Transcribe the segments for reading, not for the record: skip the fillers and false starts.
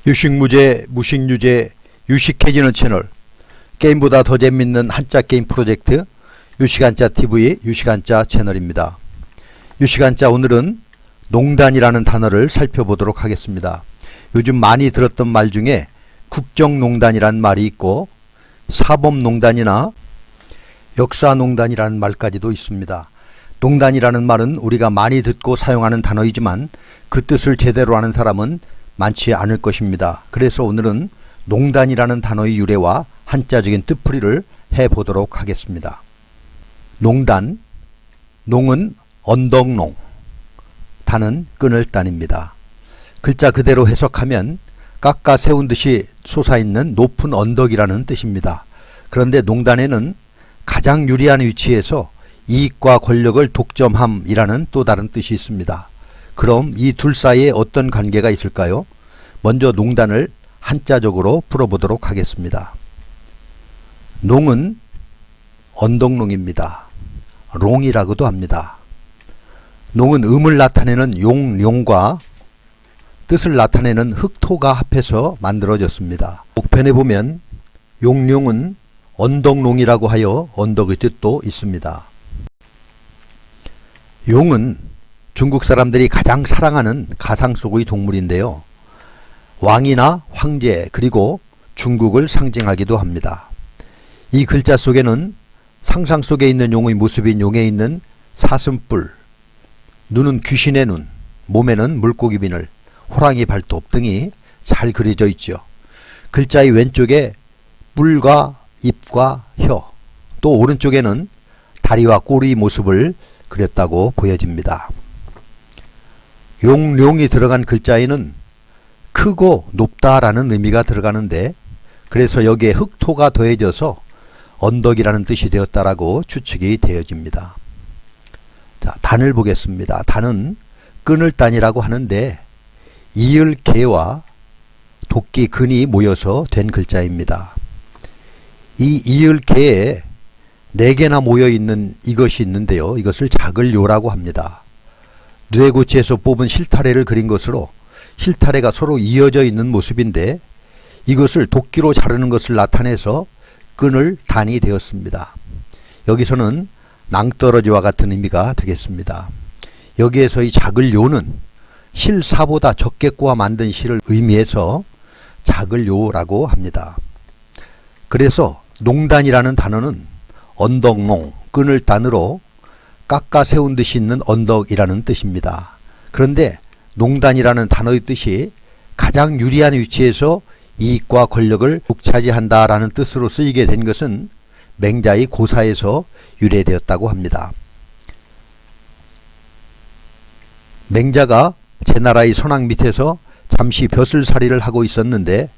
유식무제, 무식유제, 유식해지는 채널, 게임보다 더 재밌는 한자 게임 프로젝트 유식한자TV 유식한자 채널입니다. 유식한자 오늘은 농단이라는 단어를 살펴보도록 하겠습니다. 요즘 많이 들었던 말 중에 국정농단이라는 말이 있고 사법농단이나 역사농단이라는 말까지도 있습니다. 농단이라는 말은 우리가 많이 듣고 사용하는 단어이지만 그 뜻을 제대로 아는 사람은 많지 않을 것입니다. 그래서 오늘은 농단이라는 단어의 유래와 한자적인 뜻풀이를 해보도록 하겠습니다. 농단, 농은 언덕농, 단은 끈을 단입니다. 글자 그대로 해석하면 깎아 세운 듯이 솟아있는 높은 언덕이라는 뜻입니다. 그런데 농단에는 가장 유리한 위치에서 이익과 권력을 독점함이라는 또 다른 뜻이 있습니다. 그럼 이 둘 사이에 어떤 관계가 있을까요? 먼저 농단을 한자적으로 풀어보도록 하겠습니다. 농은 언덕농입니다. 롱이라고도 합니다. 농은 음을 나타내는 용룡과 뜻을 나타내는 흑토가 합해서 만들어졌습니다. 목편에 보면 용룡은 언덕농이라고 하여 언덕의 뜻도 있습니다. 용은 중국 사람들이 가장 사랑하는 가상 속의 동물인데요. 왕이나 황제 그리고 중국을 상징하기도 합니다. 이 글자 속에는 상상 속에 있는 용의 모습인 용에 있는 사슴뿔, 눈은 귀신의 눈, 몸에는 물고기 비늘, 호랑이 발톱 등이 잘 그려져 있죠. 글자의 왼쪽에 뿔과 입과 혀, 또 오른쪽에는 다리와 꼬리 모습을 그렸다고 보여집니다. 용룡이 들어간 글자에는 크고 높다라는 의미가 들어가는데 그래서 여기에 흑토가 더해져서 언덕이라는 뜻이 되었다라고 추측이 되어집니다. 자, 단을 보겠습니다. 단은 끈을 단이라고 하는데 이을 개와 도끼 근이 모여서 된 글자입니다. 이 이을 개에 4개나 모여 있는 이것이 있는데요. 이것을 자글요라고 합니다. 뇌고치에서 뽑은 실타래를 그린 것으로 실타래가 서로 이어져 있는 모습인데 이것을 도끼로 자르는 것을 나타내서 끈을 단이 되었습니다. 여기서는 낭떠러지와 같은 의미가 되겠습니다. 여기에서 이 자글요는 실사보다 적게 꼬아 만든 실을 의미해서 자글요라고 합니다. 그래서 농단이라는 단어는 언덕농, 끈을 단으로 깎아 세운 듯이 있는 언덕이라는 뜻입니다. 그런데 농단이라는 단어의 뜻이 가장 유리한 위치에서 이익과 권력을 독차지한다라는 뜻으로 쓰이게 된 것은 맹자의 고사에서 유래되었다고 합니다. 맹자가 제나라의 선왕 밑에서 잠시 벼슬살이를 하고 있었는데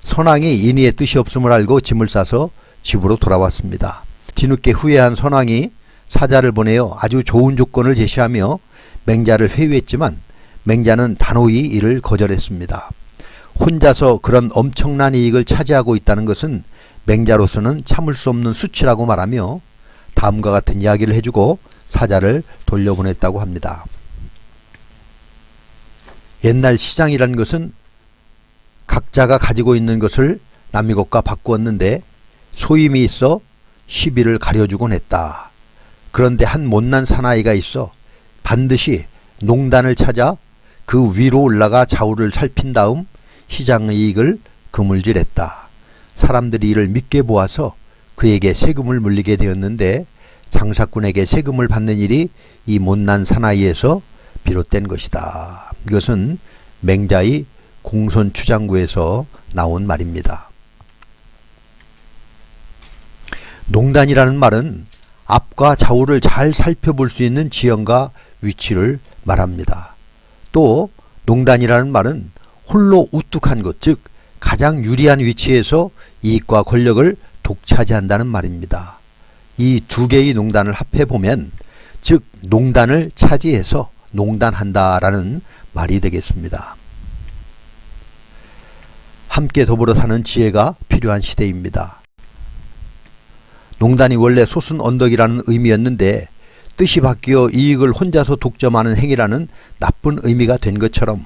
선왕이 인의의 뜻이 없음을 알고 짐을 싸서 집으로 돌아왔습니다. 뒤늦게 후회한 선왕이 사자를 보내어 아주 좋은 조건을 제시하며 맹자를 회유했지만 맹자는 단호히 이를 거절했습니다. 혼자서 그런 엄청난 이익을 차지하고 있다는 것은 맹자로서는 참을 수 없는 수치라고 말하며 다음과 같은 이야기를 해주고 사자를 돌려보냈다고 합니다. 옛날 시장이라는 것은 각자가 가지고 있는 것을 남의 것과 바꾸었는데 소임이 있어 시비를 가려주곤 했다. 그런데 한 못난 사나이가 있어 반드시 농단을 찾아 그 위로 올라가 좌우를 살핀 다음 시장의 이익을 그물질했다. 사람들이 이를 믿게 보아서 그에게 세금을 물리게 되었는데 장사꾼에게 세금을 받는 일이 이 못난 사나이에서 비롯된 것이다. 이것은 맹자의 공손추장구에서 나온 말입니다. 농단이라는 말은 앞과 좌우를 잘 살펴볼 수 있는 지형과 위치를 말합니다. 또 농단이라는 말은 홀로 우뚝한 것, 즉 가장 유리한 위치에서 이익과 권력을 독차지한다는 말입니다. 이 두 개의 농단을 합해보면 즉 농단을 차지해서 농단한다라는 말이 되겠습니다. 함께 더불어 사는 지혜가 필요한 시대입니다. 농단이 원래 솟은 언덕이라는 의미였는데 뜻이 바뀌어 이익을 혼자서 독점하는 행위라는 나쁜 의미가 된 것처럼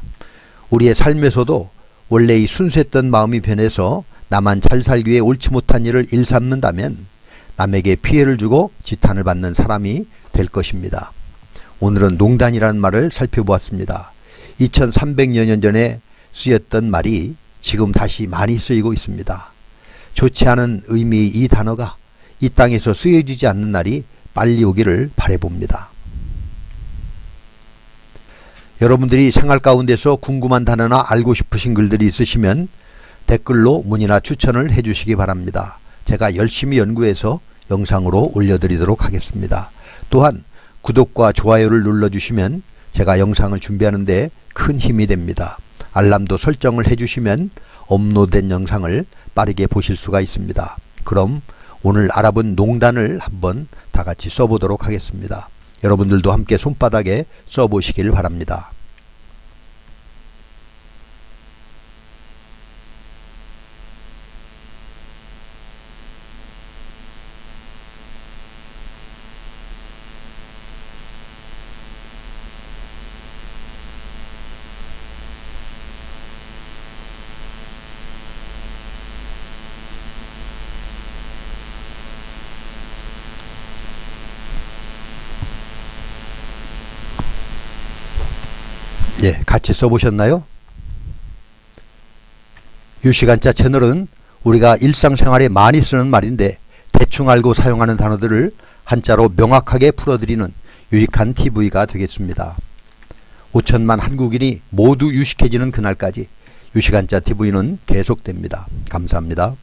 우리의 삶에서도 원래 이 순수했던 마음이 변해서 나만 잘 살기 위해 옳지 못한 일을 일삼는다면 남에게 피해를 주고 지탄을 받는 사람이 될 것입니다. 오늘은 농단이라는 말을 살펴보았습니다. 2300여 년 전에 쓰였던 말이 지금 다시 많이 쓰이고 있습니다. 좋지 않은 의미의 이 단어가 이 땅에서 쓰여지지 않는 날이 빨리 오기를 바라봅니다. 여러분들이 생활 가운데서 궁금한 단어나 알고 싶으신 글들이 있으시면 댓글로 문의나 추천을 해주시기 바랍니다. 제가 열심히 연구해서 영상으로 올려드리도록 하겠습니다. 또한 구독과 좋아요를 눌러주시면 제가 영상을 준비하는데 큰 힘이 됩니다. 알람도 설정을 해주시면 업로드된 영상을 빠르게 보실 수가 있습니다. 그럼 오늘 알아본 농단을 한번 다 같이 써보도록 하겠습니다. 여러분들도 함께 손바닥에 써보시길 바랍니다. 예, 같이 써보셨나요? 유시간자 채널은 우리가 일상생활에 많이 쓰는 말인데 대충 알고 사용하는 단어들을 한자로 명확하게 풀어드리는 유익한 TV가 되겠습니다. 5천만 한국인이 모두 유식해지는 그날까지 유시간자 TV는 계속됩니다. 감사합니다.